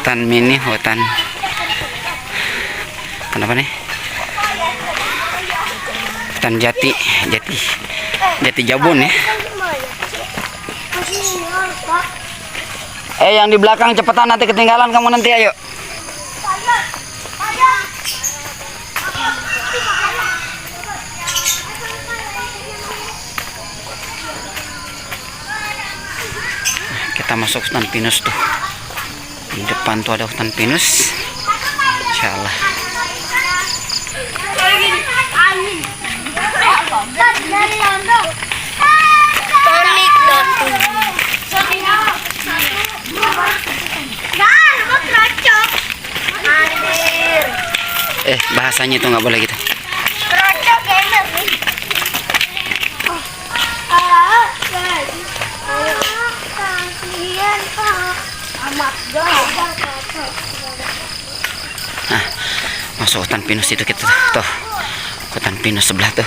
hutan mini, hutan apa nih? Hutan jati Jabon ya. Yang di belakang cepetan, nanti ketinggalan kamu nanti, ayo. Kita masuk hutan pinus tuh. Di depan tuh ada hutan pinus. Insyaallah. Bahasanya itu nggak boleh gitu. Nah, masuk hutan pinus itu kita tuh. Hutan pinus sebelah tuh.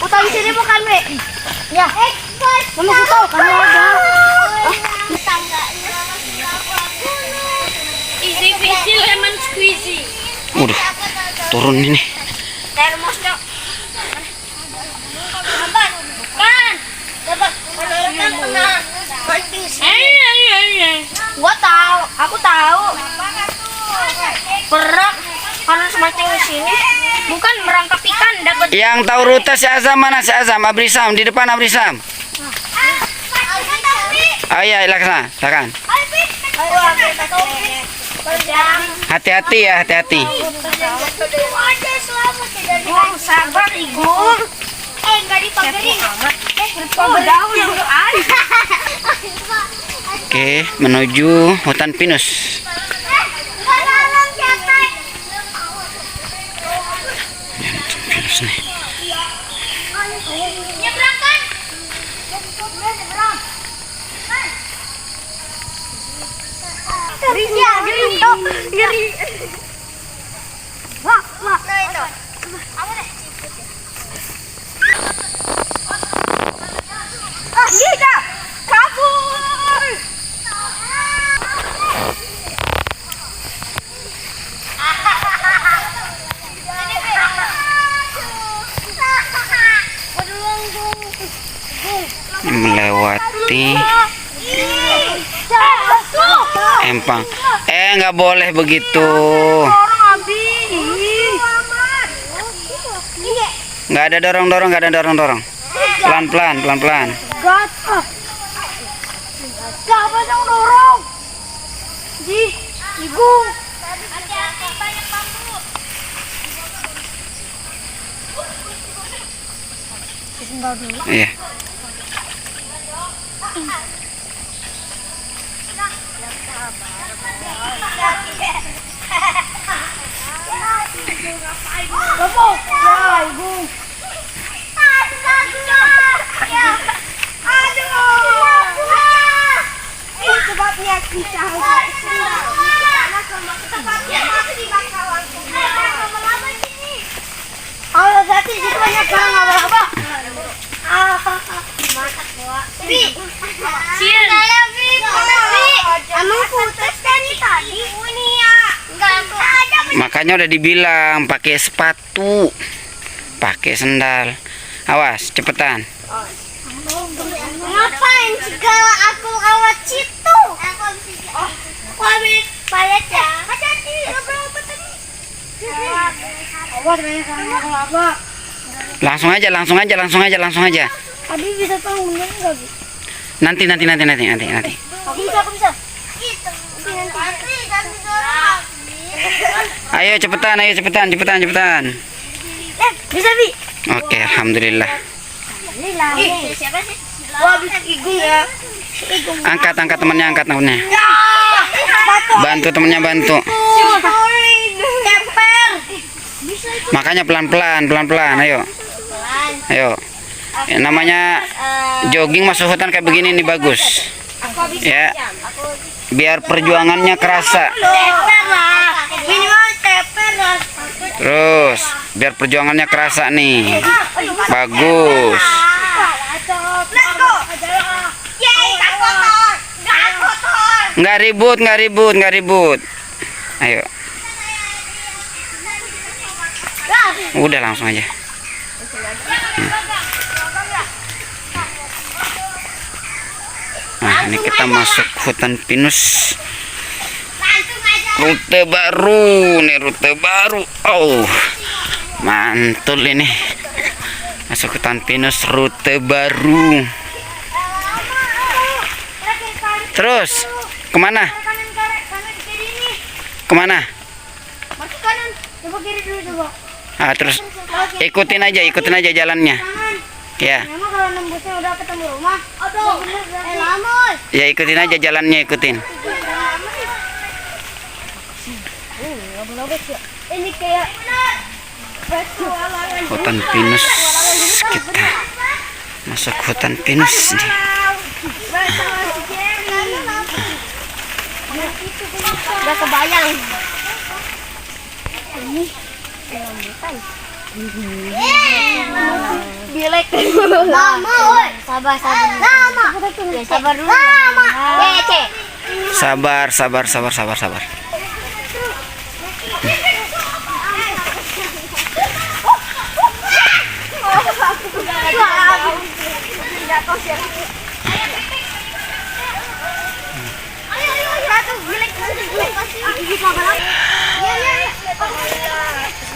Utang sini bukan, Mi? Ya. Mana aku tahu kan ada. Easy peasy lemon squeezy. Udah, turun ini. Termos, Dok. Kan. Dapat. Tenang. Gua tahu, aku tahu. Perak harus mancing di sini. Bukan merangkap ikan dapat. Yang tahu rute si Azam mana? Si Azam, Abrisam di depan Abrisam. Oh iya, silakan. Hati-hati ya, hati-hati. Sabar, Igung. Enggak dipagerin. Oke, menuju hutan pinus. Pinus nih. Nyebrangkan. Geri. Wah. Nah itu. Apa deh? Iya, kabur. Melewati empang. Nggak boleh begitu. Nggak ada dorong. Pelan-pelan. Siapa yang dorong? Igung. Iya. Sebabnya kita kalau tadi itu banyak orang apa? Emang putus tadi? Makanya udah dibilang pakai sepatu, pakai sendal. Awas, cepetan. Ngapain segala aku awat situ? Wabit payet ya. Hati-hati, berapa tadi? Awas banyak orang apa? Langsung aja. Abi bisa tahu bener enggak, Bi? Nanti. Aku bisa. Ayo cepetan. Bisa, Bi. Oke, alhamdulillah. Siapa sih? Wah, bisa Igung ya. Angkat temennya. Bantu temennya. Temper. Makanya pelan-pelan. Ayo. Namanya jogging masuk hutan kayak begini nih bagus. Ya. Biar perjuangannya kerasa. Minimal temper lah. Terus, biar perjuangannya kerasa nih. Bagus. Let's go. Nggak ribut, nggak ribut, nggak ribut. Ayo. Udah langsung aja. Nah, ini kita masuk hutan pinus. Rute baru, nih rute baru. Oh, mantul ini. Masuk hutan pinus, rute baru. Terus kemana? Kemana? Masuk kanan, coba kiri dulu coba. Ah, terus ikutin aja jalannya. Ya. Memang kalau nembusnya udah ketemu rumah. Aduh, lama. Ya ikutin aja jalannya, ikutin. Ini kayak Hutan pinus, kita masuk hutan pinus nih. Udah kebayang. Ini rambutan. Bilek. Lama, oi. Sabar. Lama. Ya, sabar dulu. Lama. Cek. Sabar.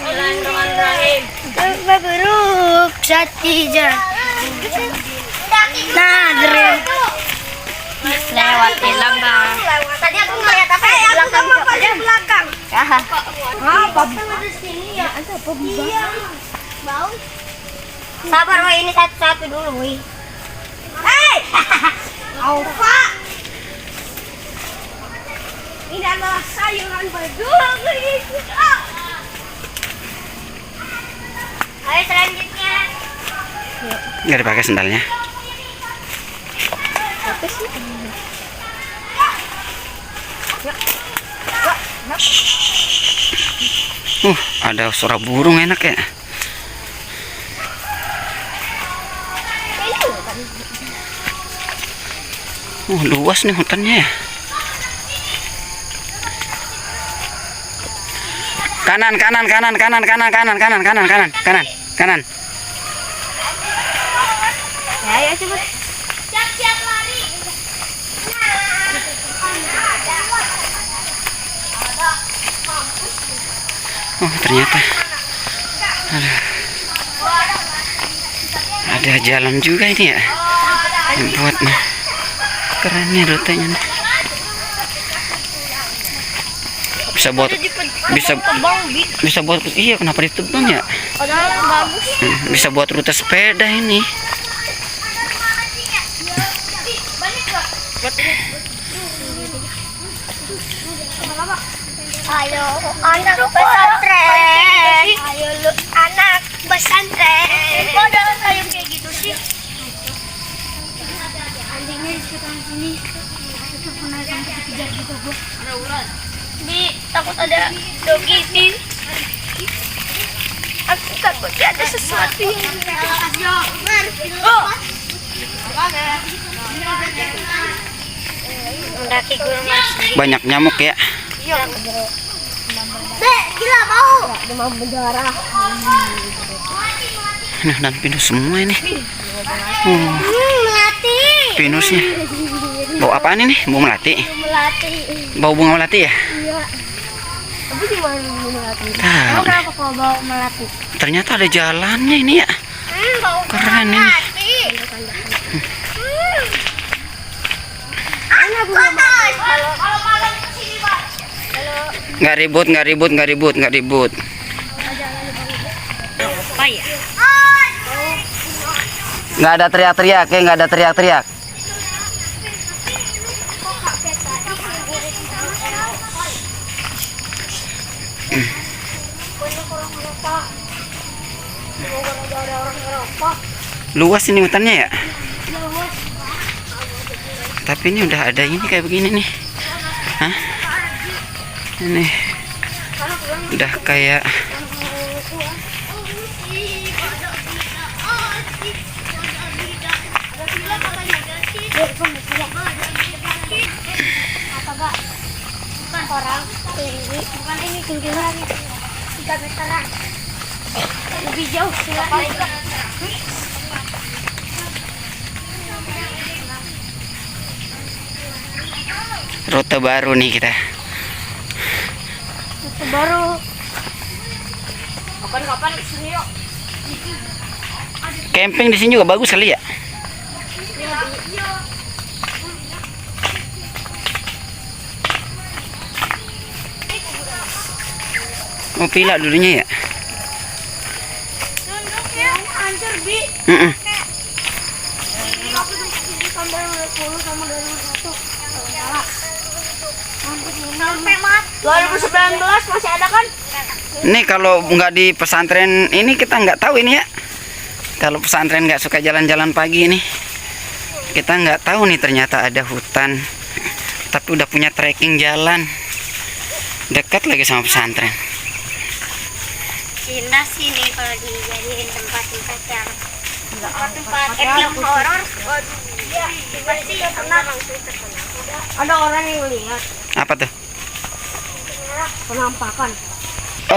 Bismillahirrahmanirrahim. Mabruk Satija. Nadril. Lewatin langgar. Tadi aku ngeliat apa ya? Belakang belakang. Apa di sini ya? Ada apa bau? Sabar woi, ini satu-satu dulu woi. Hei! Alfa. Ini adalah sayuran badung. Ayo selanjutnya. Nggak dipakai sendalnya. Apa sih? Ada suara burung enak ya. Luas nih hutannya ya. Kanan. Ya, cepet. Siap lari. Oh, ternyata ada jalan juga ini ya. Yang buat nih. Keren nih rutenya nih. Bisa buat iya, kenapa ditebang ya? Bagus. Bisa buat rute sepeda ini. Ayo anak pesantren. Ayo lu anak pesantren. Kok jangan kayak gitu sih? Anjingnya di sekitar sini. Itu pernah sampai dikejar juga gua. Bi, takut ada dogi sih. Aku takut ada sesuatu yang mendaki gunung Mas. Banyak nyamuk ya. Iya. Dek, gila mau. Demam berdarah. Nah, dan pinus semua ini. Melati. Pinusnya. Bau apaan ini? Bau melati. Melati. Bau bunga melati ya? Iya. Tapi di mana melati? Tahu. Kenapa kau bawa melati? Ternyata ada jalannya ini ya. Bau Keren ini. melati. Anak kotor. Kalau malam ke sini, Pak. Nggak ribut. Apa ya? Nggak ada teriak-teriak. Luas ini hutannya ya. Tapi ini udah ada ini kayak begini nih. Hah? Ini udah kayak orang tinggi. Bukan ini tinggian 3 meteran. Lebih jauh silakan. Rute baru nih kita. Rute baru. Kapan-kapan kesini yuk. Camping di sini juga bagus kali ya. Oh, pila dulunya ya. Tunduknya hancur, Bi. Mm-mm. Aku sampai 10 sama dari 1. Sampai mat. 2019 masih ada kan? Ini kalau nggak di pesantren ini kita nggak tahu ini ya. Kalau pesantren nggak suka jalan-jalan pagi ini, kita nggak tahu nih ternyata ada hutan. Tapi udah punya trekking jalan dekat lagi sama pesantren. Indah sih nih kalau dijadiin tempat-tempat yang tempat film horor. Iya, pasti tenang. Ada orang yang lihat Apa tuh? penampakan.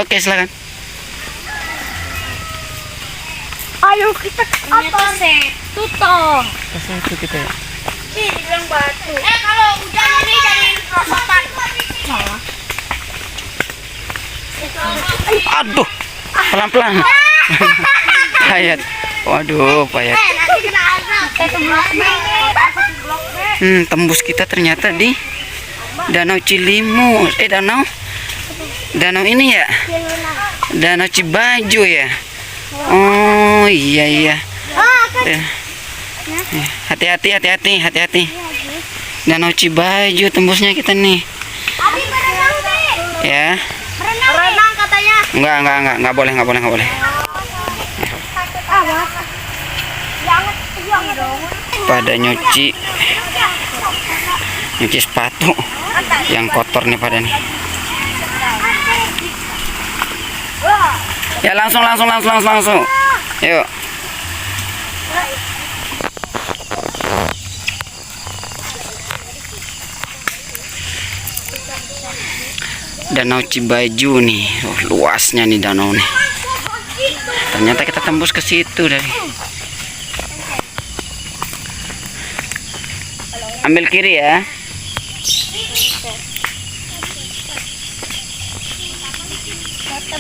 Oke, silakan. Ayo kita ke atas. Tutup. Itu kita ya. Ih, dibilang batu. Kalau hujan ini jadi perosotan. Salah. Aduh, pelan-pelan. Payat. Waduh, payat. Nanti kena azab. Itu blok B. Tembus kita ternyata di Danau Cilimu. Danau ini ya. Danau Cibaju ya. Oh iya iya. Eh, Hati-hati. Danau Cibaju tembusnya kita nih. Abi berenang, Bi. Ya. Berenang katanya. Enggak boleh. Jangan dong. Pada nyuci sepatu yang kotor nih pada nih. Ya langsung. Yuk. Danau Cibaju nih. Oh, luasnya nih danau nih. Ternyata kita tembus ke situ dari. Ambil kiri ya.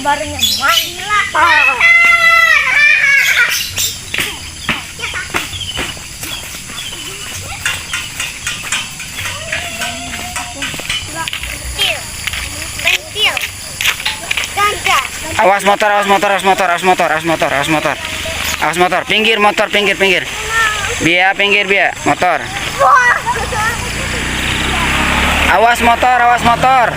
Barunya mantap. Pentil. Ganja. Awas motor. Pinggir motor. Biar motor. Awas motor.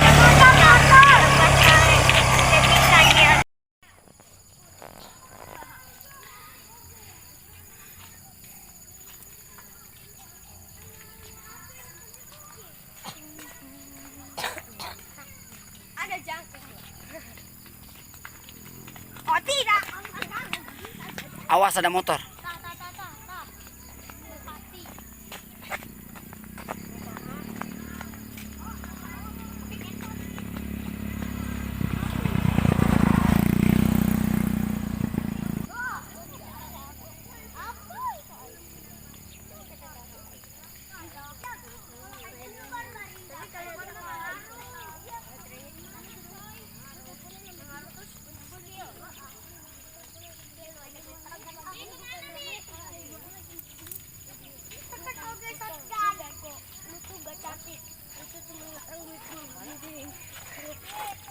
Ada jangkrik. Oh tidak. Awas ada motor.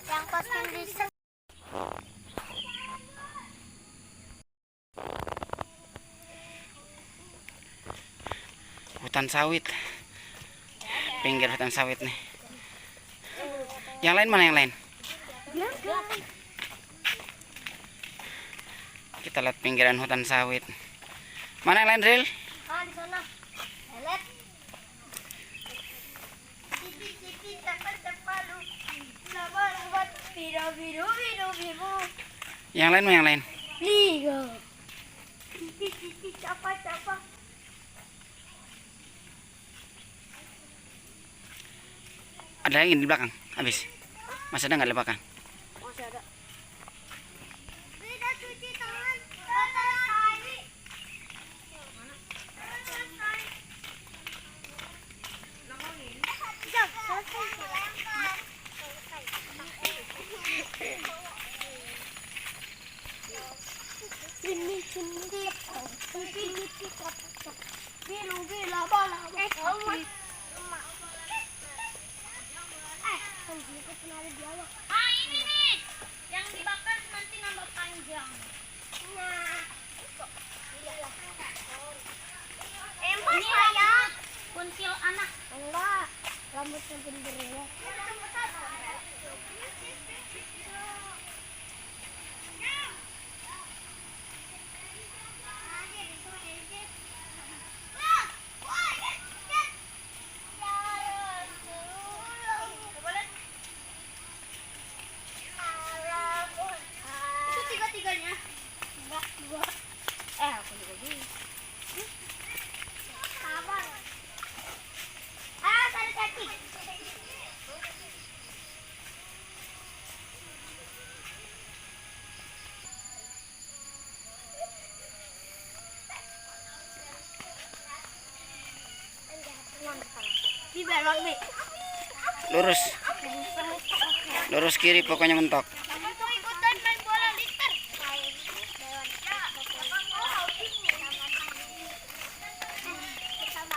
Yang kostum di Hutan sawit. Pinggir hutan sawit nih. Yang lain mana yang lain? Kita lihat pinggiran hutan sawit. Mana yang lain, Ril? di sana. Elet. Cipi cepat malu. Labat biru. Yang lain mana yang lain? Liga. Cipi capa. Ada lagi di belakang. Habis. Masih ada nggak lebakan? Masih ada. Beda cuci tangan. Selesai. Mana? Selesai. Jom, selesai. Sini, sini. Biru, biru, bola. Ini nih yang dibakar nanti nambah panjang. Nah, ini rambut kuntil anak. Enggak, rambutnya bener-bener. Tiga-tiganya. Enggak, dua. Aku juga gini. Sabar. Tarik kaki. Di belok nih. Lurus. Lurus kiri pokoknya mentok.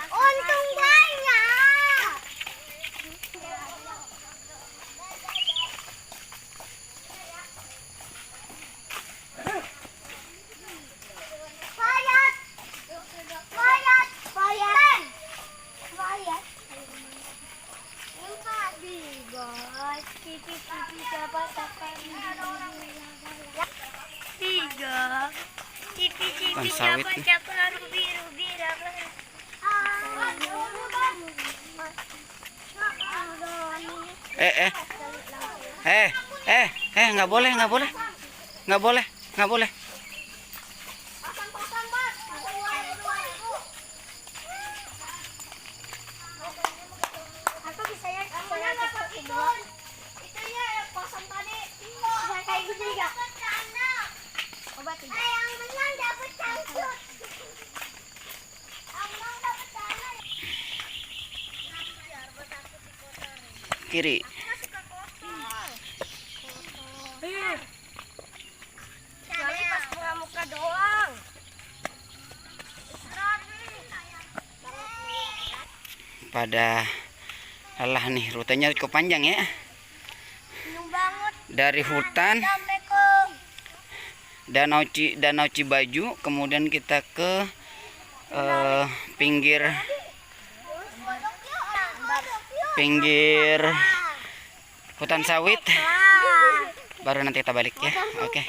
Untung banyak. Bayat. Bayat. Bayat. Bayat. Guys, pipi siapa tiga. Cipi siapa rubi. Nggak boleh. Aku bisa ya, aku itu ya pasang tadi. Bisa kayak gitu juga. Coba tiga. Yang menang dapat cangcut. Abang dapat tanah. Kiri. Kali pas muka doang. Pada lelah nih, rutenya cukup panjang ya. Banget. Dari hutan Sampai ke Danau Cibaju, kemudian kita ke pinggir hutan sawit, baru nanti kita balik ya. Oke.